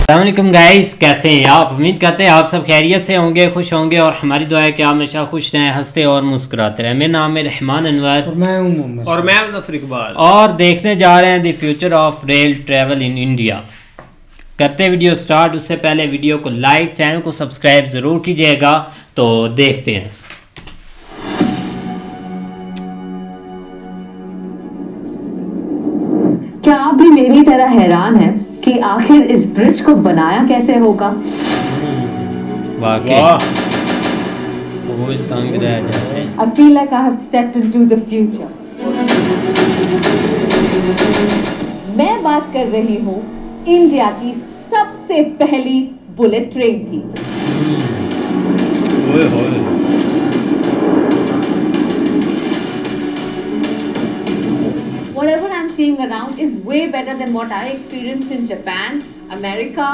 अस्सलामुअलैकुम गाइस, कैसे हैं आप? उम्मीद करते हैं आप सब खैरियत से होंगे, खुश होंगे और हमारी दुआ है कि आप हमेशा खुश रहें, हंसते और मुस्कुराते रहें। मेरा नाम है रहमान अनवर और मैं हूं मोहम्मद और मैं मुज़फ़्फ़र इकबाल और देखने जा रहे हैं the future of rail travel in India. करते वीडियो स्टार्ट, उससे पहले वीडियो को लाइक, चैनल को सब्सक्राइब ज़रूर कीजिएगा। तो देखते हैं। क्या आप भी मेरी तरह हैरान हैं कि आखिर इस ब्रिज को बनाया कैसे होगा? वाकई वो तंग रह जाते हैं। I feel like I have stepped into the future. मैं बात कर रही हूँ इंडिया की सबसे पहली बुलेट ट्रेन की। Whatever I'm seeing around is way better than what I experienced in Japan, America,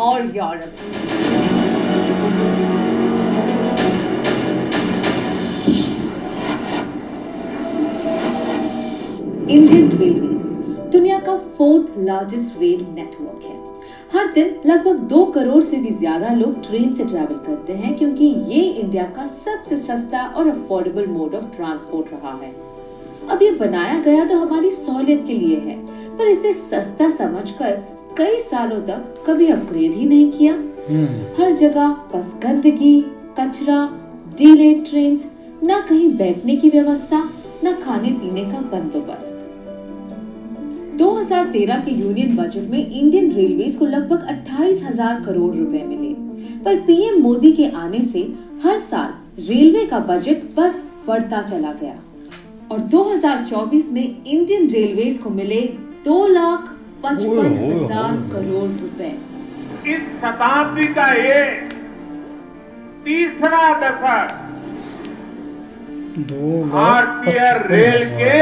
or Europe. Indian railways दुनिया का 4th लार्जेस्ट रेल नेटवर्क है। हर दिन लगभग 2 करोड़ से भी ज्यादा लोग ट्रेन से ट्रैवल करते हैं क्योंकि ये इंडिया का सबसे सस्ता और अफोर्डेबल मोड ऑफ ट्रांसपोर्ट रहा है। अब ये बनाया गया तो हमारी सहूलियत के लिए है, पर इसे सस्ता समझकर कई सालों तक कभी अपग्रेड ही नहीं किया। हर जगह बस गंदगी, कचरा, डिलेड ट्रेन्स, ना कहीं बैठने की व्यवस्था, ना खाने पीने का बंदोबस्त। 2013 के यूनियन बजट में इंडियन रेलवेज को लगभग 28,000 करोड़ रुपए मिले, पर पीएम मोदी के आने से हर साल रेलवे का बजट बस बढ़ता चला गया और 2024 में इंडियन रेलवेज को मिले 2,55,000 करोड़ रुपए। इस शताब्दी का ये तीसरा दशक भारतीय रेल के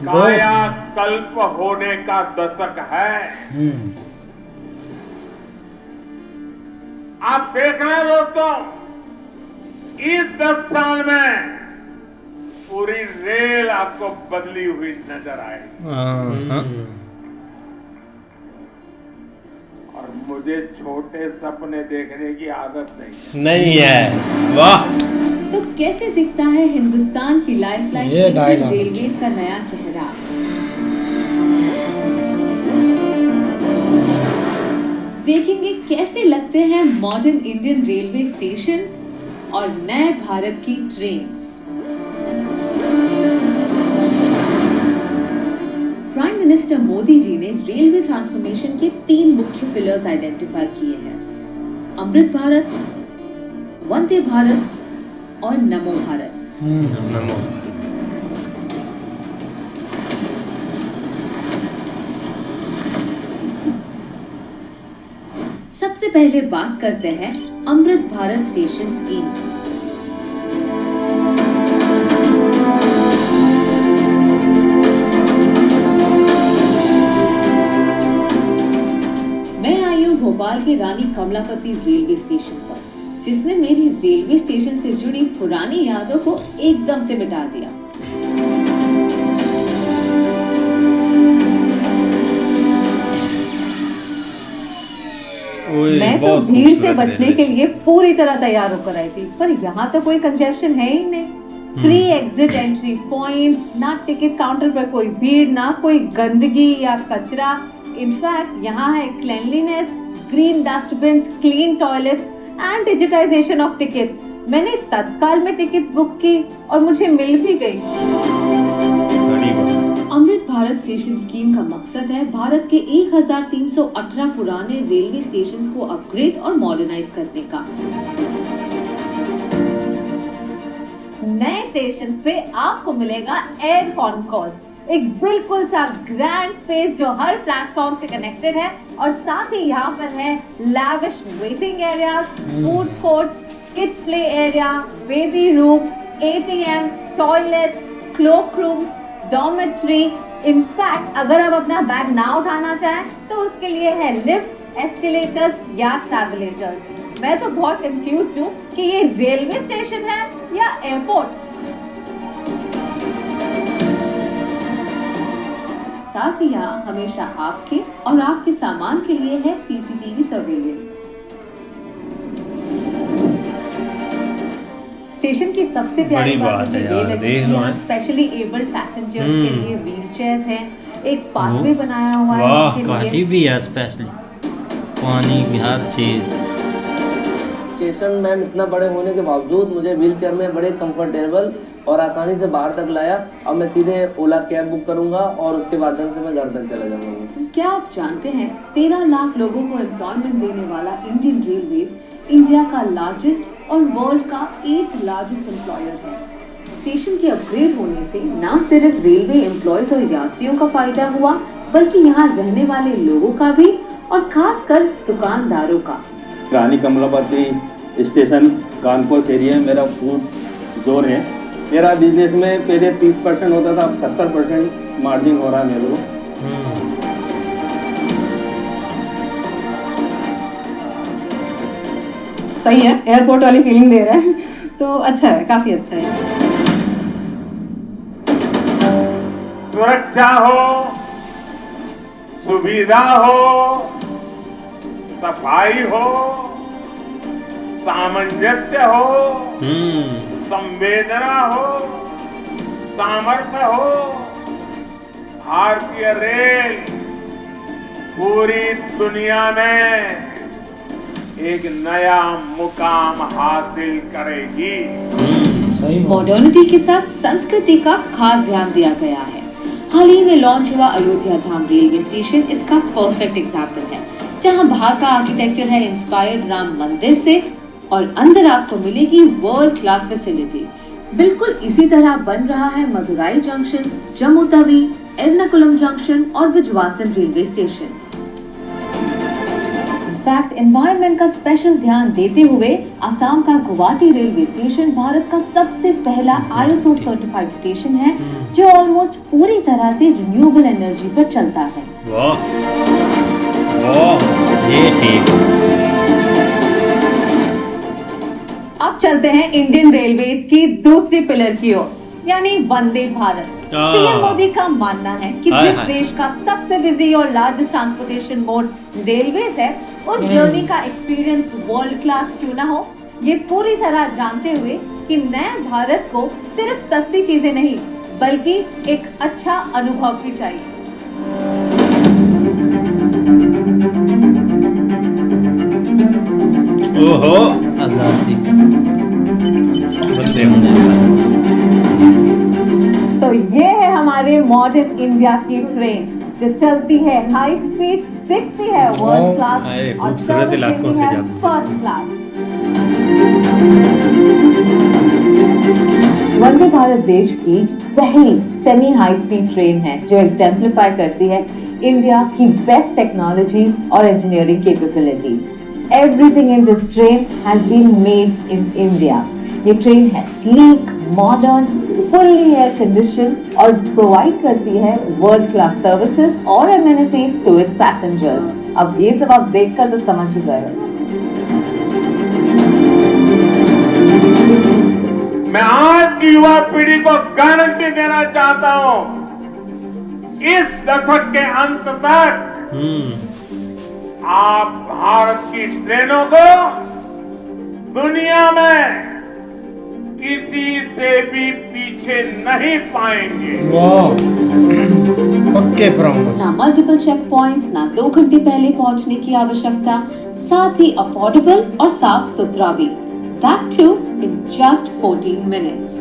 कायाकल्प होने का दशक है। आप देख रहे हैं दोस्तों, इस 10 साल में पूरी रेल आपको बदली हुई नजर आएगी। और मुझे छोटे सपने देखने की आदत नहीं है। वाह! तो कैसे दिखता है हिंदुस्तान की लाइफलाइन इंडियन रेलवेज का नया चेहरा? देखेंगे कैसे लगते हैं मॉडर्न इंडियन रेलवे स्टेशंस और नए भारत की trains. Prime minister Modi ji ने रेलवे ट्रांसफॉर्मेशन के 3 मुख्य पिलर्स आइडेंटिफाई किए हैं: अमृत भारत, वंदे भारत और नमो भारत। सबसे पहले बात करते हैं अमृत भारत स्टेशन स्कीम की। भोपाल के रानी कमलापति रेलवे स्टेशन पर, जिसने मेरी रेलवे स्टेशन से जुड़ी पुरानी यादों को एकदम से मिटा दिया। मैं तो भीड़ से बचने के लिए पूरी तरह तैयार होकर आई थी, पर यहाँ तो कोई कंजेशन है ही नहीं। फ्री एग्जिट एंट्री पॉइंट्स, ना टिकट काउंटर पर कोई भीड़, ना कोई गंदगी या कचरा। इनफैक्ट यहाँ है cleanliness, green dustbin, clean toilets and digitization of tickets. मैंने तत्काल में टिकट्स बुक की और मुझे मिल भी गई। अमृत भारत स्टेशन स्कीम का मकसद है भारत के 1318 पुराने रेलवे स्टेशंस को अपग्रेड और मॉडर्नाइज करने का। नए स्टेशंस पे आपको मिलेगा एयर कॉन्कोर्स, एक बिल्कुल सा ग्रैंड स्पेस जो हर प्लेटफॉर्म से कनेक्टेड है, और साथ ही यहाँ पर है lavish waiting areas, food court, kids play area, baby room, ATM, toilets, cloak rooms, dormitory. In fact अगर आप अपना बैग ना उठाना चाहें तो उसके लिए है लिफ्ट्स, एस्केलेटर्स या ट्रैवलेटर्स। मैं तो बहुत कंफ्यूज हूँ कि ये रेलवे स्टेशन है या एयरपोर्ट। साथ ही यहाँ हमेशा आपके और आपके सामान के लिए है सीसीटीवी सर्वेलेंस। स्टेशन की सबसे प्यारी बड़ी बात बात मुझे है ये यार, लगी देख कि लो यहाँ है। स्पेशली एबल्ड पैसेंजर्स के लिए व्हील चेयर्स हैं, एक पाथवे बनाया हुआ है वाह इनके गाड़ी लिए। भी है स्पेशली, पानी की हर चीज। स्टेशन में इतना बड़े होने के बावजूद मुझे व्हीलचेयर में बड़े कंफर्टेबल और आसानी से बाहर तक लाया। अब मैं सीधे ओला कैब बुक करूंगा और उसके माध्यम से मैं घर तक चला जाऊंगा। क्या आप जानते हैं 13 लाख लोगों को एम्प्लॉयमेंट देने वाला इंडियन रेलवेज इंडिया का लार्जेस्ट और वर्ल्ड का 8th लार्जेस्ट एम्प्लॉयर है। स्टेशन के अपग्रेड होने से न सिर्फ रेलवे एम्प्लॉयज और यात्रियों का फायदा हुआ, बल्कि यहाँ रहने वाले लोगों का भी, और खासकर दुकानदारों का। रानी कमलापति स्टेशन कानपुर एरिया में मेरा फूड जोन है। मेरा बिजनेस में पहले 30% होता था, अब 70% मार्जिन हो रहा है मेरे को। सही है, एयरपोर्ट वाली फीलिंग दे रहा है तो अच्छा है, काफी अच्छा है। सुरक्षा हो, सुविधा हो, सफाई हो, सामंजस्य हो, संवेदना हो, सामर्थ्य हो, भारतीय रेल पूरी दुनिया में एक नया मुकाम हासिल करेगी। मॉडर्निटी के साथ संस्कृति का खास ध्यान दिया गया है। हाल ही में लॉन्च हुआ अयोध्या धाम रेलवे स्टेशन इसका परफेक्ट एग्जाम्पल है, जहां बाहर का आर्किटेक्चर है इंस्पायर्ड राम मंदिर से और अंदर आपको मिलेगी वर्ल्ड क्लास फैसिलिटी। बिल्कुल इसी तरह बन रहा है मदुराई जंक्शन, जम्मू तवी, एर्नाकुलम जंक्शन और Bijwasan railway station. In fact environment का स्पेशल ध्यान देते हुए असम का गुवाहाटी रेलवे स्टेशन भारत का सबसे पहला ISO सर्टिफाइड स्टेशन है, जो ऑलमोस्ट पूरी तरह से रिन्यूएबल एनर्जी पर चलता है। वाह वाह, ये ठीक। अब चलते हैं इंडियन रेलवेज की दूसरी पिलर की ओर, यानी वंदे भारत। पीएम मोदी का मानना है कि जिस देश का सबसे बिजी और लार्जेस्ट ट्रांसपोर्टेशन मोड रेलवेज है, उस जर्नी का एक्सपीरियंस वर्ल्ड क्लास क्यों ना हो। ये पूरी तरह जानते हुए कि नए भारत को सिर्फ सस्ती चीजें नहीं, बल्कि एक अच्छा अनुभव भी चाहिए। ओहो, आजादी बंदे भारत। तो ये है हमारे मॉडर्न इंडिया की ट्रेन, जो चलती है हाई स्पीड, दिखती है वर्ल्ड क्लास और खूबसूरत इलाकों से जाती फर्स्ट क्लास। वंदे भारत देश की पहली सेमी हाई स्पीड ट्रेन है, जो एग्जेम्पलीफाई करती है इंडिया की बेस्ट टेक्नोलॉजी और engineering capabilities. Everything in this train has been made in India. ये ट्रेन है sleek, modern, fully air conditioned और प्रोवाइड करती है वर्ल्ड क्लास सर्विसेज और amenities to its passengers। अब ये सब आप देखकर तो समझ ही गए। मैं आज की युवा पीढ़ी को गारंटी देना चाहता हूं, इस दशक के अंत तक आप भारत की ट्रेनों को दुनिया में किसी से भी पीछे नहीं पाएंगे। वाह, पक्के प्रॉमिस। ना मल्टीपल चेक पॉइंट्स, ना 2 घंटे पहले पहुंचने की आवश्यकता, साथ ही अफोर्डेबल और साफ सुथरा भी, that too in just 14 minutes।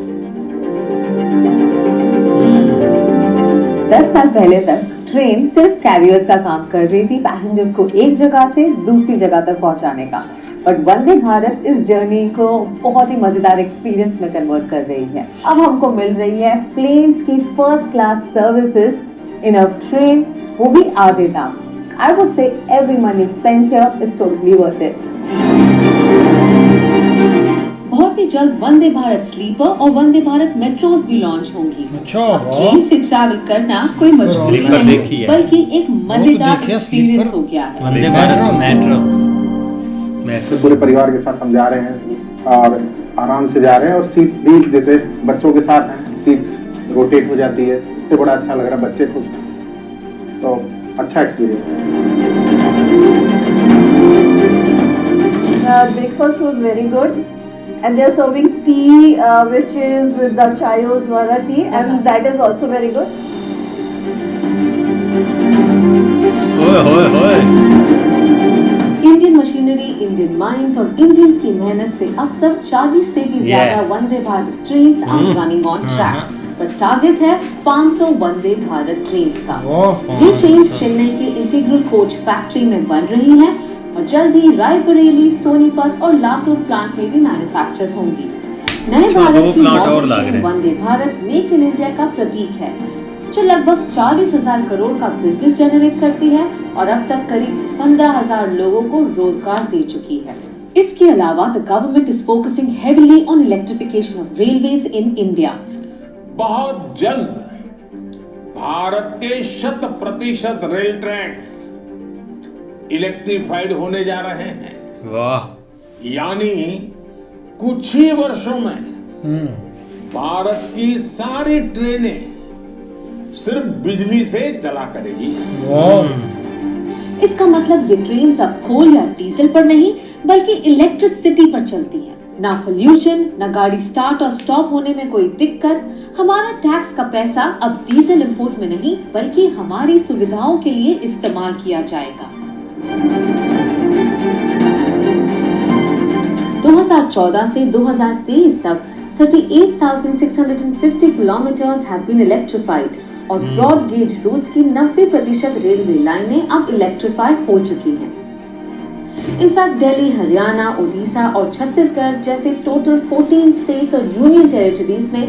10 साल पहले तक ट्रेन सिर्फ कैरियर्स का काम कर रही थी, पैसेंजर्स को एक जगह से दूसरी जगह तक पहुंचाने का। बट वंदे भारत इस जर्नी को बहुत ही मजेदार एक्सपीरियंस में कन्वर्ट कर रही है। अब हमको मिल रही है प्लेन्स की first class services in a train, वो भी आधे दाम। I would say every money spent here is totally worth it. बहुत ही जल्द वंदे भारत स्लीपर और वंदे भारत मेट्रोस भी लॉन्च होंगी। अच्छा, अब ट्रेन से ट्रैवल करना कोई मजबूरी स्लीपर नहीं, देखी है। बल्कि एक मजेदार देखिए, एक्सपीरियंस स्लीपर। हो गया है। वंदे भारत मेट्रो पूरे परिवार के साथ हम जा रहे हैं और आराम से जा रहे हैं, और सीट भी जैसे बच्चों के साथ है, सीट रोटेट हो जाती है, इससे बड़ा अच्छा लग रहा है, बच्चे खुश हैं। तो अच्छा एक्सपीरियंस है। Breakfast was very good, and they are serving tea, which is the Chayos wala tea, and that is also very good. ओए होए होए। इंडियन मशीनरी, इंडियन माइंस और इंडियंस की मेहनत से अब तक 40 से भी ज्यादा Yes. Vande Bharat trains are running on track, पर टारगेट है 500 वंदे भारत ट्रेन्स का। ये ट्रेन्स चेन्नई के इंटीग्रल कोच फैक्ट्री में बन रही हैं और जल्द ही रायबरेली, सोनीपत और लातूर प्लांट में भी मैन्युफैक्चर होंगी। नए भारत की model train Vande Bharat make in India का प्रतीक है, जो लगभग 40,000 करोड़ का बिजनेस जनरेट करती है और अब तक करीब 15,000 लोगों को रोजगार दे चुकी है। इसके अलावा the government is focusing heavily on electrification of railways in India. बहुत जल्द भारत के 100% रेल ट्रैक्स इलेक्ट्रिफाइड होने जा रहे हैं। वाह। यानी कुछ ही वर्षों में भारत की सारी ट्रेनें सिर्फ बिजली से चला करेगी। इसका मतलब ये ट्रेन अब कोल या डीजल पर नहीं बल्कि इलेक्ट्रिसिटी पर चलती है। ना पोल्यूशन, ना गाड़ी स्टार्ट और स्टॉप होने में कोई दिक्कत। हमारा टैक्स का पैसा अब डीजल इंपोर्ट में नहीं बल्कि हमारी सुविधाओं के लिए इस्तेमाल किया जाएगा। 2014 से 2023 तक 38,650 किलोमीटर्स हैव बीन इलेक्ट्रिफाइड और ब्रॉड गेज रूट्स की 90% रेलवे लाइनें अब इलेक्ट्रीफाई हो चुकी हैं। इनफैक्ट दिल्ली, हरियाणा, उड़ीसा और छत्तीसगढ़ जैसे टोटल 14 स्टेट्स और यूनियन टेरिटरीज में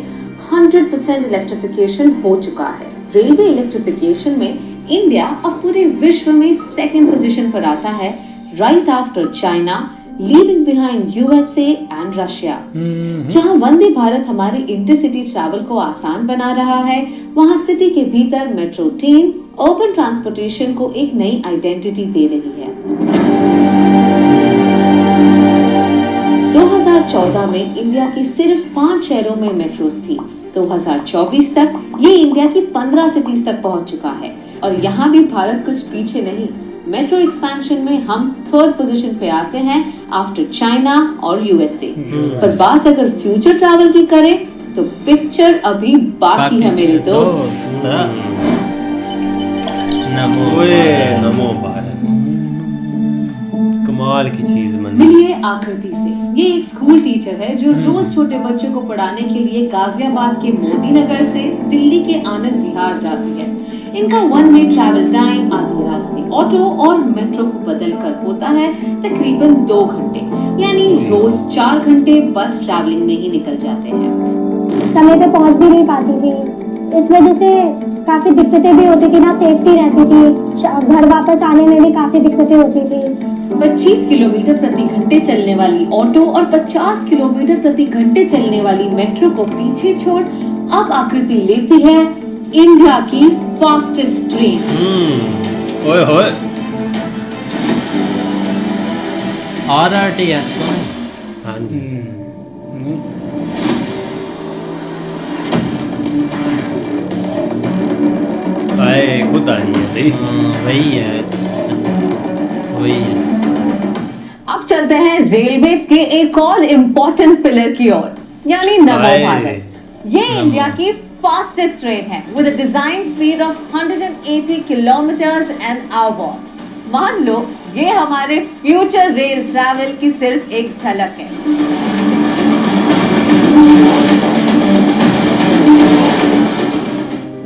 100% इलेक्ट्रिफिकेशन हो चुका है। रेलवे इलेक्ट्रिफिकेशन में इंडिया अब पूरे विश्व में सेकंड पोजीशन पर आता है, right after China, leaving behind USA and Russia. जहां वंदे भारत हमारे इंटरसिटी ट्रैवल को आसान बना रहा है, वहां सिटी के भीतर मेट्रो ट्रेन अर्बन ट्रांसपोर्टेशन को एक नई आइडेंटिटी दे रही है। 2014 में इंडिया की सिर्फ 5 शहरों में मेट्रोस थी। 2024 तक ये इंडिया की 15 सिटीज तक पहुंच चुका है और यहाँ भी भारत कुछ पीछे नहीं। मेट्रो एक्सपेंशन में हम 3rd पोजीशन पे आते हैं आफ्टर चाइना और यूएसए। पर बात अगर फ्यूचर ट्रैवल की करें तो पिक्चर अभी बाकी है मेरे दोस्त। नमो भारत। कमाल की चीज मिलिए आकृति से। ये एक स्कूल टीचर है जो रोज छोटे बच्चों को पढ़ाने के लिए गाजियाबाद के मोदी नगर से दिल्ली के आनंद विहार जाती है। इनका 1 वे ट्रैवल टाइम आधे रास्ते ऑटो और मेट्रो को बदलकर होता है तकरीबन 2 घंटे, यानी रोज 4 घंटे बस ट्रैवलिंग में ही निकल जाते हैं। समय पे पहुंच भी नहीं पाती थी, इस वजह से काफी दिक्कतें भी होती थी, ना सेफ्टी रहती थी, घर वापस आने में भी काफी दिक्कतें होती थी। 25 किलोमीटर प्रति घंटे चलने वाली ऑटो और 50 किलोमीटर प्रति घंटे चलने वाली मेट्रो को पीछे छोड़ अब आकृति लेती है इंडिया की फास्टेस्ट ट्रेन। ओए होए। RRTS। हाँ जी। आए खुद आई है भाई। वही है, वही है। अब चलते हैं रेलवेज के एक और इम्पोर्टेंट पिलर की ओर, यानी नमो भारत। ये इंडिया की फास्टेस्ट ट्रेन है with a design speed of 180 kilometres an our. मान लो ये हमारे फ्यूचर रेल ट्रैवल की सिर्फ एक झलक है।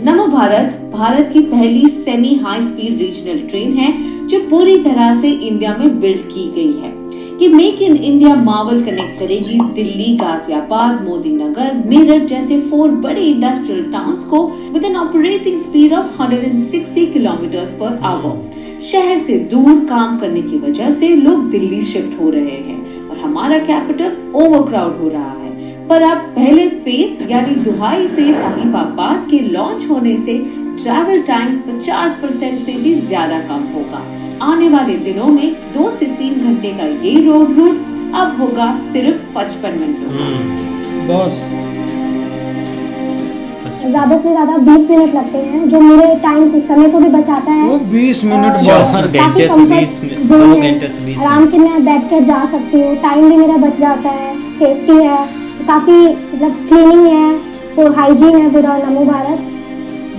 नमो भारत भारत की पहली semi high speed regional train है जो पूरी तरह से इंडिया में बिल्ड की गई है। ये make in India marvel connect करेगी दिल्ली, गाजियाबाद, मोदी नगर, मेरठ जैसे 4 बड़े इंडस्ट्रियल टाउन्स को with an operating speed of 160 kilometres per hour. शहर से दूर काम करने की वजह से लोग दिल्ली शिफ्ट हो रहे हैं और हमारा कैपिटल ओवरक्राउड हो रहा है। पर अब पहले फेज यानी दुहाई से साहिबाबाद के लॉन्च होने से ट्रैवल टाइम 50% से भी ज्यादा कम होगा। आने वाले दिनों में 2 से 3 घंटे का ये रोड रूट अब होगा सिर्फ 55 मिनटों का। बस ज़्यादा से ज़्यादा 20 मिनट लगते हैं, जो मेरे टाइम समय को भी बचाता है। वो 20 मिनट और बस। 4 काफी घंटे से comfort 20 मिनट, zone 2 है। घंटे से 20 आराम मिनट। से मैं बैठ कर जा सकती हूँ, टाइम भी मेरा बच जाता है, सेफ्टी है, काफ़ी मतलब क्लीनिंग है, तो हाइजीन है पूरा नमो भारत।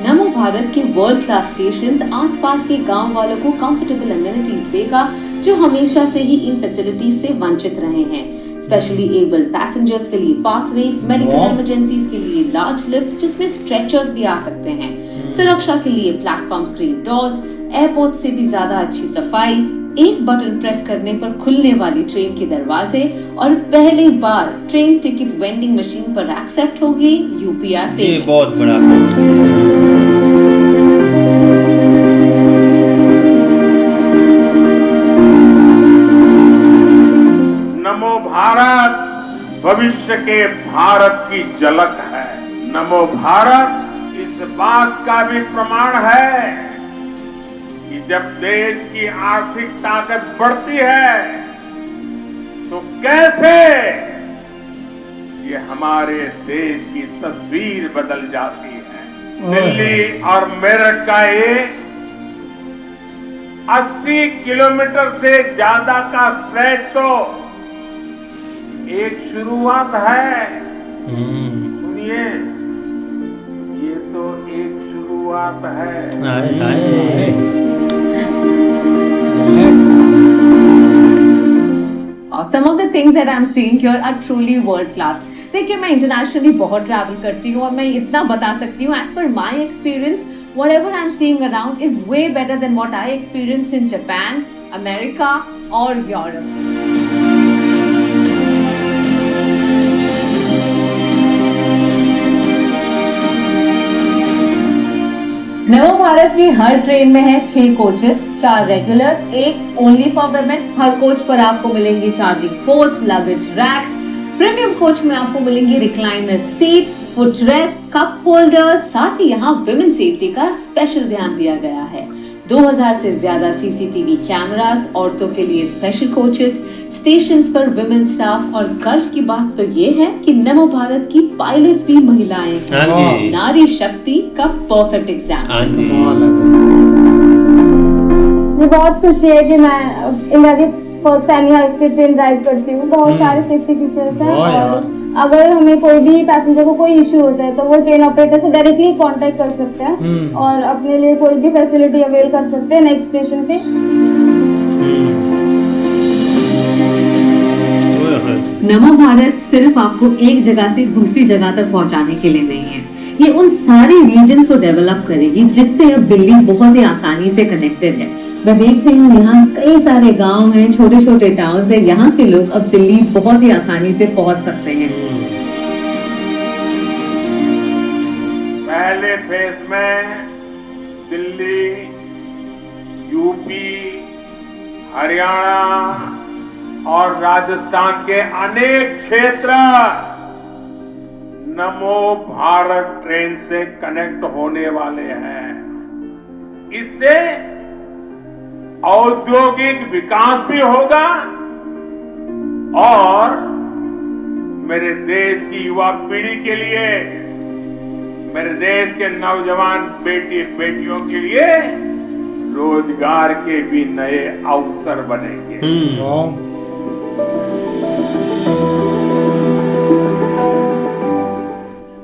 नमो भारत के वर्ल्ड क्लास स्टेशंस आसपास के गांव वालों को कंफर्टेबल अमेनिटीज देगा, जो हमेशा से ही इन फैसिलिटीज से वंचित रहे हैं। स्पेशली एबल्ड पैसेंजर्स के लिए पाथवेज, मेडिकल इमरजेंसीज के लिए लार्ज लिफ्ट्स जिसमें स्ट्रेचर्स भी आ सकते हैं, सुरक्षा के लिए प्लेटफॉर्म स्क्रीन डोर्स, एयरपोर्ट से भी ज्यादा अच्छी सफाई, एक बटन प्रेस करने पर खुलने वाली ट्रेन के दरवाजे और पहली बार ट्रेन टिकट वेंडिंग मशीन पर एक्सेप्ट होगी यूपीआई ये पेमेंट। बहुत बड़ा नमो भारत भविष्य के भारत की झलक है। नमो भारत इस बात का भी प्रमाण है कि जब देश की आर्थिक ताकत बढ़ती है तो कैसे ये हमारे देश की तस्वीर बदल जाती है। दिल्ली और मेरठ का ये 80 किलोमीटर से ज्यादा का स्ट्रेच तो एक शुरुआत है। सुनिए, ये तो एक शुरुआत है। Some of the things that I'm seeing here are truly world class. देखिए, मैं इंटरनेशनली बहुत ट्रैवल करती हूँ और मैं इतना बता सकती हूँ, as per my experience, whatever I'm seeing around is way better than what I experienced in Japan, America or Europe. नमो भारत की हर ट्रेन में है 6 coaches, 4 regular, 1 only for women. हर कोच पर आपको मिलेंगे charging ports, luggage racks. Premium coach में आपको मिलेंगे recliner seats, footrest, cup holders. साथ ही यहाँ विमेन सेफ्टी का स्पेशल ध्यान दिया गया है। 2000 से ज्यादा सीसीटीवी कैमरास, औरतों के लिए स्पेशल कोचेस, स्टेशंस पर विमेन स्टाफ और गर्व की बात तो ये है कि नमो भारत की पायलट्स भी महिलाएं हाँ हैं। जी। नारी शक्ति का परफेक्ट एग्जाम्पल। हाँ जी। मुझे बहुत खुशी है कि मैं इंडिया की first semi high speed train drive करती हूँ। बहुत सारे सेफ्टी फीचर्स हैं और अगर हमें कोई भी पैसेंजर को कोई इश्यू होता है तो वो ट्रेन ऑपरेटर से डायरेक्टली कांटेक्ट कर सकते हैं और अपने लिए कोई भी फैसिलिटी अवेल कर सकते हैं नेक्स्ट स्टेशन पे। नमो भारत सिर्फ आपको एक जगह से दूसरी जगह तक पहुंचाने के लिए नहीं है, ये उन सारे रीजन्स को डेवलप करेगी जिससे अब दिल्ली बहुत ही आसानी से कनेक्टेड है। मैं देख रही हूँ यहाँ कई सारे गांव हैं, छोटे छोटे टाउन्स हैं, यहाँ के लोग अब दिल्ली बहुत ही आसानी से पहुंच सकते हैं। पहले फेज में दिल्ली, यूपी, हरियाणा और राजस्थान के अनेक क्षेत्र नमो भारत ट्रेन से कनेक्ट होने वाले हैं। इससे औद्योगिक विकास भी होगा और मेरे देश की युवा पीढ़ी के लिए, मेरे देश के नौजवान बेटी बेटियों के लिए रोजगार के भी नए अवसर बनेंगे।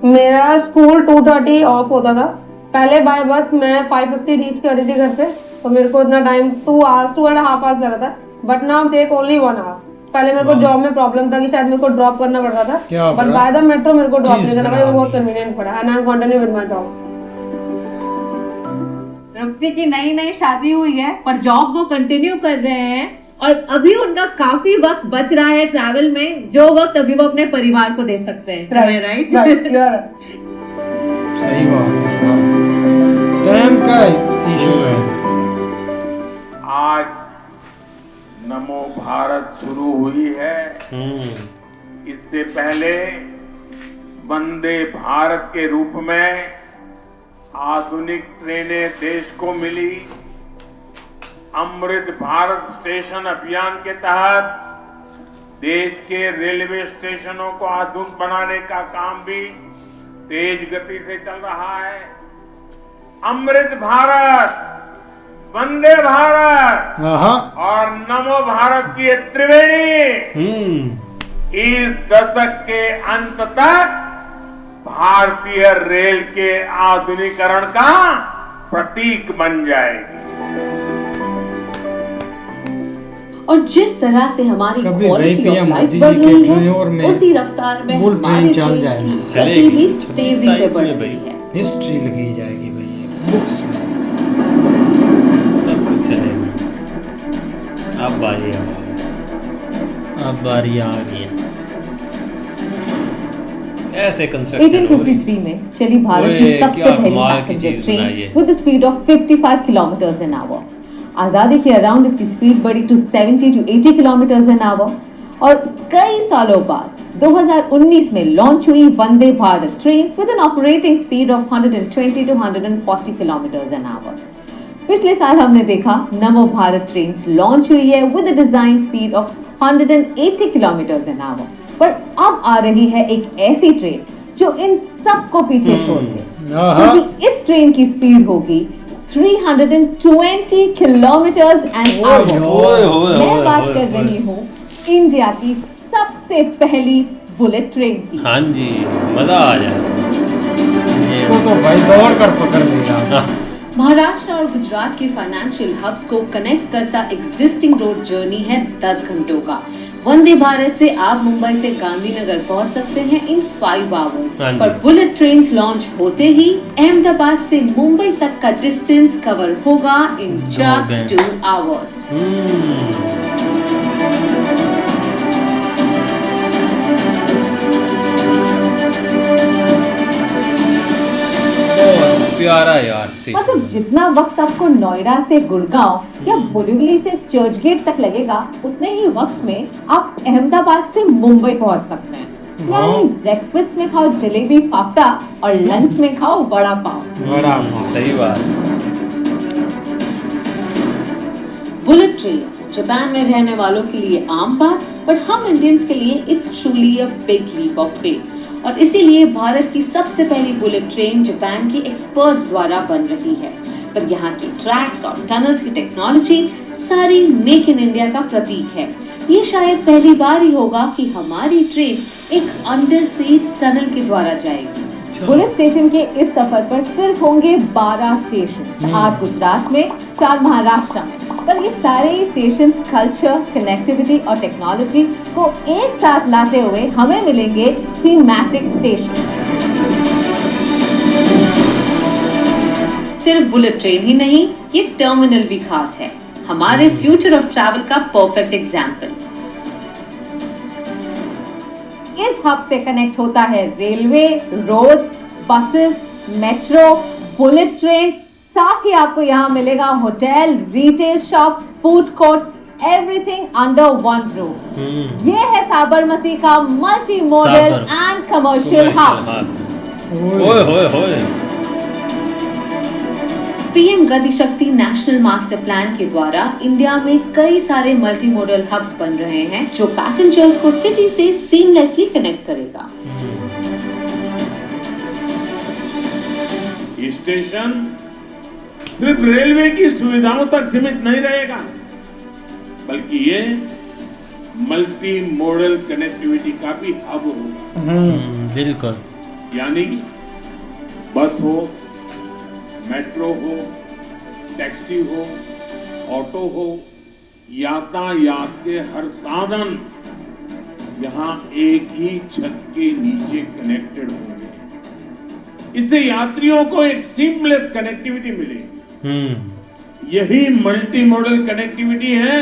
मेरा स्कूल 2:30 ऑफ होता था। पहले बाय बस मैं 5:50 रीच कर रही थी घर पे, तो मेरे को इतना टाइम 2.5 आवर्स लगा था। But now take only 1 hour. पहले मेरे को जॉब में प्रॉब्लम था कि शायद मेरे को ड्रॉप करना पड़ता था, बट बाय द मेट्रो मेरे को ड्रॉप नहीं करना पड़ा। बहुत कन्वीनियंट पड़ा and I am continue with my job. Ruksi की नई शादी हुई है पर जॉब वो कंटिन्यू कर रहे हैं और अभी उनका काफी वक्त बच रहा है ट्रैवल में, जो वक्त अभी वो अपने परिवार को दे सकते हैं। राइट? सही बात है। टाइम का इशू है। आज नमो भारत शुरू हुई है। इससे पहले वंदे भारत के रूप में आधुनिक ट्रेनें देश को मिली। अमृत भारत स्टेशन अभियान के तहत देश के रेलवे स्टेशनों को आधुनिक बनाने का काम भी तेज गति से चल रहा है। अमृत भारत, वंदे भारत और नमो भारत की ये त्रिवेणी इस दशक के अंत तक भारतीय रेल के आधुनिकीकरण का प्रतीक बन जाएगी। और जिस तरह से हमारी कभी क्वालिटी भाई ऑफ लाइफ PM बढ़ मोदी जी रही कहते हैं और है मैं उसी रफ्तार में बुलेट हमारी ट्रेन चल ट्रेन की जाएगी। गति भी तेजी से बढ़ रही है। हिस्ट्री लिखी जाएगी भाई बुक्स में। सब कुछ चलेगा। अब बारी आ गई है। ऐसे कंस्ट्रक्शन 1853 में चली भारत की ओए, सबसे क्या पहली कमाल की पैसेंजर चीज ट्रेन बनाई है। With speed of 55 kilometres an hour. आजादी के अराउंड इसकी स्पीड बढ़ी to 70 to 80 kilometres an hour और कई सालों बाद 2019 में लॉन्च हुई Vande Bharat train with an operating speed of 120 to 140 kilometres an hour. पिछले साल हमने देखा नमो भारत ट्रेन लॉन्च हुई है with design speed of 180 kilometres an our, पर अब आ रही है एक ऐसी ट्रेन जो इन सबको पीछे छोड़ दे, क्योंकि इस ट्रेन की स्पीड होगी 320 किलोमीटर्स एन आवर। मैं बात कर रही हूँ इंडिया की सबसे पहली बुलेट ट्रेन की। हाँ जी, मजा आ जाए। इसको तो भाई दौड़ कर पकड़ लेगा। महाराष्ट्र और गुजरात के फाइनेंशियल हब्स को कनेक्ट करता एग्जिस्टिंग रोड जर्नी है 10 घंटों का। वंदे भारत से आप मुंबई से गांधीनगर पहुंच सकते हैं इन 5 आवर्स, पर बुलेट ट्रेन लॉन्च होते ही अहमदाबाद से मुंबई तक का डिस्टेंस कवर होगा इन जस्ट 2 आवर्स। प्यारा यार स्टेशन। मतलब जितना वक्त आपको नोएडा से गुड़गांव या बोरीवली से चर्चगेट तक लगेगा, उतने ही वक्त में आप अहमदाबाद से मुंबई पहुंच सकते हैं। यानी ब्रेकफास्ट में खाओ जलेबी फाफड़ा और लंच में खाओ वड़ा पाव। सही बात। बुलेट ट्रेन जापान में रहने वालों के लिए आम बात, बट हम इंडियंस के लिए it's truly a big leap of faith. और इसीलिए भारत की सबसे पहली बुलेट ट्रेन जापान के एक्सपर्ट्स द्वारा बन रही है। पर यहाँ की ट्रैक्स और टनल्स की टेक्नोलॉजी सारी मेक इन इंडिया का प्रतीक है। ये शायद पहली बार ही होगा कि हमारी ट्रेन एक अंडर सी टनल के द्वारा जाएगी। बुलेट स्टेशन के इस सफर पर सिर्फ होंगे 12 स्टेशन, 8 गुजरात में, 4 महाराष्ट्र में। पर ये सारे स्टेशन कल्चर, कनेक्टिविटी और टेक्नोलॉजी को एक साथ लाते हुए हमें मिलेंगे थीमैटिक स्टेशन। सिर्फ बुलेट ट्रेन ही नहीं, ये टर्मिनल भी खास है, हमारे फ्यूचर ऑफ ट्रैवल का परफेक्ट एग्जाम्पल। इस हब से कनेक्ट होता है railway, roads, buses, metro, bullet train, साथ ही आपको यहाँ मिलेगा hotel, retail shops, food court, everything under one roof. ये है साबरमती का multi model and commercial hub. ओए होए होए। पीएम गति शक्ति नेशनल मास्टर प्लान के द्वारा इंडिया में कई सारे मल्टी मॉडल हब्स बन रहे हैं जो पैसेंजर्स को सिटी से सीमलेसली कनेक्ट करेगा। स्टेशन सिर्फ रेलवे की सुविधाओं तक सीमित नहीं रहेगा, बल्कि ये मल्टी मॉडल कनेक्टिविटी का भी हब होगा। बिल्कुल। यानी बस हो, मेट्रो हो, टैक्सी हो, ऑटो हो, यातायात के हर साधन यहाँ एक ही छत के नीचे कनेक्टेड होंगे। इससे यात्रियों को एक सीमलेस कनेक्टिविटी मिलेगी। यही मल्टी मॉडल कनेक्टिविटी है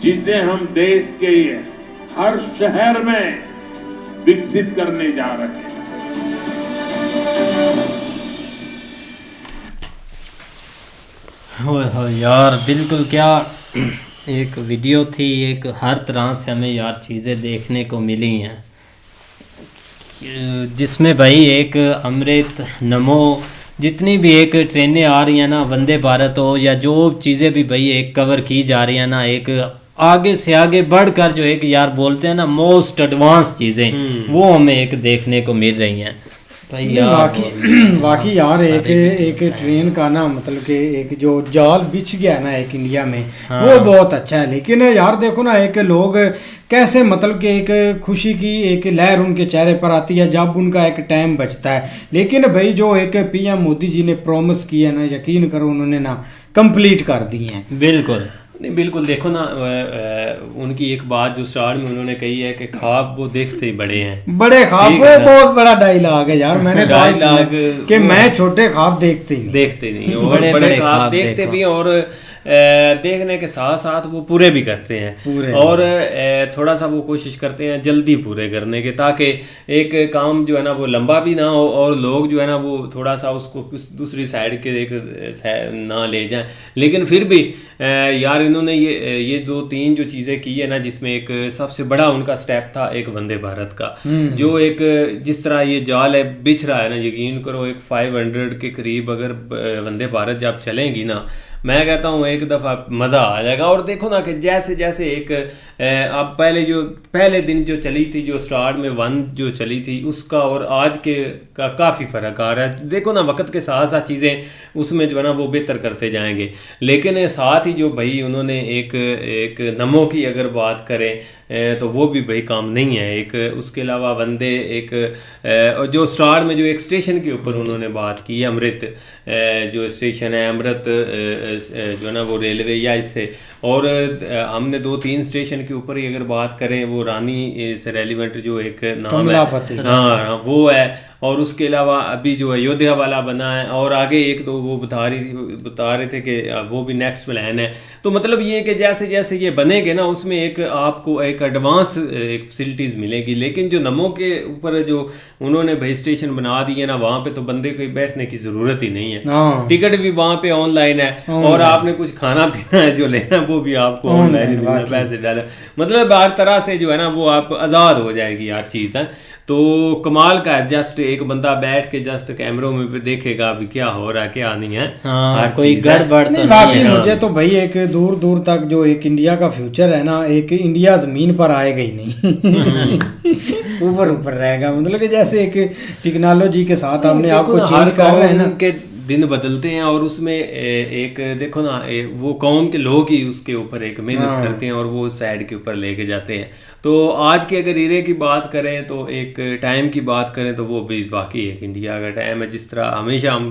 जिसे हम देश के हर शहर में विकसित करने जा रहे हैं। यार बिल्कुल, क्या एक वीडियो थी, एक हर तरह से हमें यार चीज़ें देखने को मिली हैं, जिसमें भाई एक अमृत, नमो, जितनी भी एक ट्रेनें आ रही हैं ना, वंदे भारत हो या जो चीज़ें भी भाई एक कवर की जा रही हैं ना, एक आगे से आगे बढ़कर जो एक यार बोलते हैं ना मोस्ट एडवांस चीज़ें, वो हमें एक देखने को मिल रही हैं। वाकई यार एक ट्रेन का ना मतलब कि एक जो जाल बिछ गया ना एक इंडिया में, वो बहुत अच्छा है। लेकिन यार देखो ना एक लोग कैसे मतलब कि एक खुशी की एक लहर उनके चेहरे पर आती है जब उनका एक टाइम बचता है। लेकिन भाई जो एक पीएम मोदी जी ने प्रॉमिस किया ना, यकीन करो उन्होंने ना कंप्लीट कर दी हैं। बिल्कुल नहीं, बिल्कुल देखो ना उनकी एक बात जो स्टार्ट में उन्होंने कही है कि ख्वाब वो देखते ही बड़े हैं। बड़े ख्वाब, वो बहुत बड़ा डायलॉग है यार, मैंने डायलॉग कि मैं छोटे ख्वाब देखते नहीं और बड़े ख्वाब देखते भी, और देखने के साथ साथ वो पूरे भी करते हैं और थोड़ा सा वो कोशिश करते हैं जल्दी पूरे करने के, ताकि एक काम जो है ना वो लंबा भी ना हो और लोग जो है ना वो थोड़ा सा उसको दूसरी साइड के एक ना ले जाएं। लेकिन फिर भी यार इन्होंने ये 2-3 जो चीज़ें की है ना, जिसमें एक सबसे बड़ा उनका स्टेप था एक वंदे भारत का, जो एक जिस तरह ये जाल है बिछ रहा है ना, यकीन करो एक 500 के करीब अगर वंदे भारत जब चलेंगी ना, मैं कहता हूँ एक दफ़ा मज़ा आ जाएगा। और देखो ना कि जैसे जैसे एक अब पहले दिन जो चली थी, जो स्टार्ट में 1 जो चली थी उसका और आज के का काफ़ी फ़र्क आ रहा है। देखो ना वक्त के साथ साथ चीज़ें उसमें जो है ना वो बेहतर करते जाएंगे। लेकिन साथ ही जो भाई उन्होंने एक नमो की अगर बात करें तो वो भी भाई काम नहीं है। एक उसके अलावा वंदे एक जो स्टार्ट में जो एक स्टेशन के ऊपर उन्होंने बात की है, अमृत जो स्टेशन है, अमृत जो है ना वो रेलवे या इससे, और हमने 2-3 स्टेशन के ऊपर ही अगर बात करें वो रानी से रेलिवेंट जो एक नाम है, हाँ वो है। और उसके अलावा अभी जो अयोध्या वाला बना है, और आगे एक तो वो बता रहे थे कि वो भी नेक्स्ट प्लान है। तो मतलब ये कि जैसे जैसे ये बनेंगे ना उसमें एक आपको एक एडवांस एक फैसिलिटीज़ मिलेगी। लेकिन जो नमो के ऊपर जो उन्होंने भाई स्टेशन बना दिए ना, वहाँ पे तो बंदे को बैठने की ज़रूरत ही नहीं है, टिकट भी वहाँ पे ऑनलाइन है, और आपने कुछ खाना पीना है जो लेना है वो भी आपको ऑनलाइन मिलना, पैसे डाले, मतलब हर तरह से जो है ना वो आप आज़ाद हो जाएगी हर चीज़ है। तो कमाल का है, जस्ट एक बंदा बैठ के जस्ट कैमरों में देखेगा अभी क्या हो रहा है क्या नहीं है, हर कोई गड़बड़ तो नहीं है। मुझे तो भाई एक दूर दूर तक जो एक इंडिया का फ्यूचर है ना, एक इंडिया जमीन पर आएगा ही नहीं ऊपर रहेगा। मतलब कि जैसे एक टेक्नोलॉजी के साथ हमने आपको चेंज कर रहे हैं ना, के दिन बदलते हैं, और उसमें एक देखो ना वो कौम के लोग ही उसके ऊपर एक मेहनत करते हैं और वो साइड के ऊपर लेके जाते हैं। तो आज के अगर ईरे की बात करें तो एक टाइम की बात करें तो वो भी वाकई एक इंडिया का टाइम है। जिस तरह हमेशा हम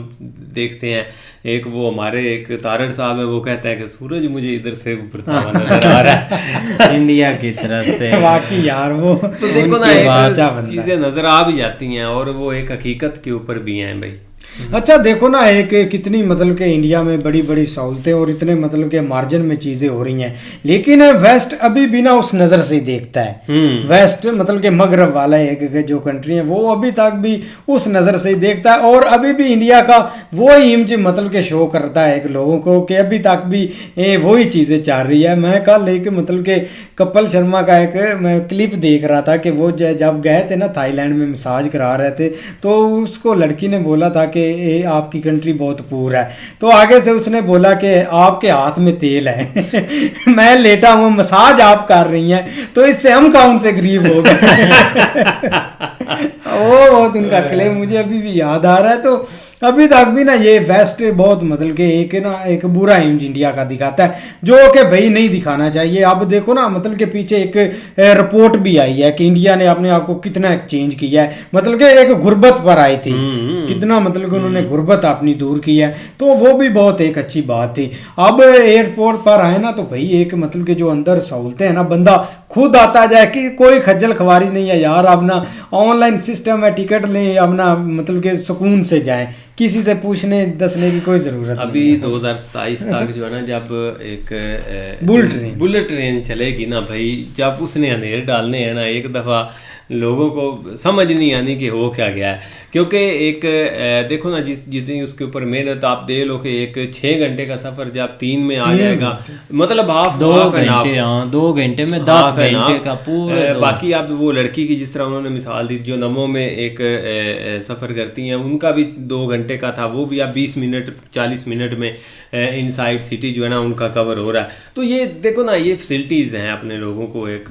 देखते हैं, एक वो हमारे एक तारड़ साहब है, वो कहता है कि सूरज मुझे इधर से उभरता हुआ नजर आ रहा है इंडिया की तरफ से। वाकई यार वो तो देखो ना ऐसी चीज़ें नज़र आ भी जाती हैं और वो एक हकीकत के ऊपर भी हैं भाई। अच्छा देखो ना एक कितनी मतलब के इंडिया में बड़ी बड़ी सहूलतें और इतने मतलब के मार्जिन में चीज़ें हो रही हैं, लेकिन वेस्ट अभी भी ना उस नज़र से देखता है। वेस्ट मतलब के मगरब वाला एक जो कंट्री है वो अभी तक भी उस नज़र से देखता है, और अभी भी इंडिया का वो इमेज मतलब के शो करता है एक लोगों को कि अभी तक भी वही चीज़ें चल रही है। मैं कल एक मतलब के कपिल शर्मा का एक मैं क्लिप देख रहा था कि वो जब गए थे ना थाईलैंड में मसाज करा रहे थे, तो उसको लड़की ने बोला था कि आपकी कंट्री बहुत पुअर है, तो आगे से उसने बोला कि आपके हाथ में तेल है मैं लेटा हूँ मसाज आप कर रही हैं, तो इससे हम कौन से गरीब हो गए वो बहुत उनका क्लेम मुझे अभी भी याद आ रहा है। तो अभी तक भी ना ये वेस्ट बहुत मतलब के एक बुरा इमेज इंडिया का दिखाता है, जो कि भाई नहीं दिखाना चाहिए। अब देखो ना मतलब के पीछे एक रिपोर्ट भी आई है कि इंडिया ने अपने आप को कितना चेंज किया है, मतलब के एक गुर्बत पर आई थी, कितना मतलब कि उन्होंने गुर्बत अपनी दूर की है, तो वो भी बहुत एक अच्छी बात थी। अब एयरपोर्ट पर आए ना तो भाई एक मतलब के जो अंदर सहूलतें हैं ना, बंदा खुद आता जाए कि कोई खज्जल खवारी नहीं है यार, अपना ऑनलाइन सिस्टम है, टिकट लें, अपना मतलब के सुकून से जाएं, किसी से पूछने दसने की कोई ज़रूरत नहीं। अभी 2027 तक जो है ना जब एक बुलेट ट्रेन चलेगी ना भाई, जब उसने अंधेर डालने हैं ना, एक दफ़ा लोगों को समझ नहीं आनी कि हो क्या गया है। क्योंकि एक देखो ना जितनी उसके ऊपर मेहनत आप दे लो कि एक 6 घंटे का सफ़र जब 3 में आ जाएगा, मतलब हाफ 2 घंटे में 10 घंटे का पूरा। बाकी आप वो लड़की की जिस तरह उन्होंने मिसाल दी जो नमो में एक सफ़र करती हैं, उनका भी 2 घंटे का था, वो भी आप 20 मिनट 40 मिनट में इनसाइड सिटी जो है ना उनका कवर हो रहा है। तो ये देखो ना ये फैसिलिटीज़ हैं अपने लोगों को एक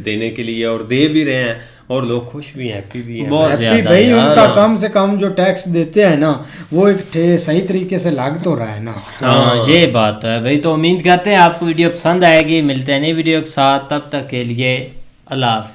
देने के लिए, और दे भी रहे हैं। और लोग खुश भी हैं, हैप्पी भी हैं। बहुत हैप्पी ज्यादा भाई, यार। उनका कम से कम जो टैक्स देते हैं ना वो एक सही तरीके से लाग तो रहा है ना। हाँ ये बात है भाई। तो उम्मीद करते हैं आपको वीडियो पसंद आएगी। मिलते हैं नई वीडियो के साथ, तब तक के लिए अल्लाह हाफ़िज़।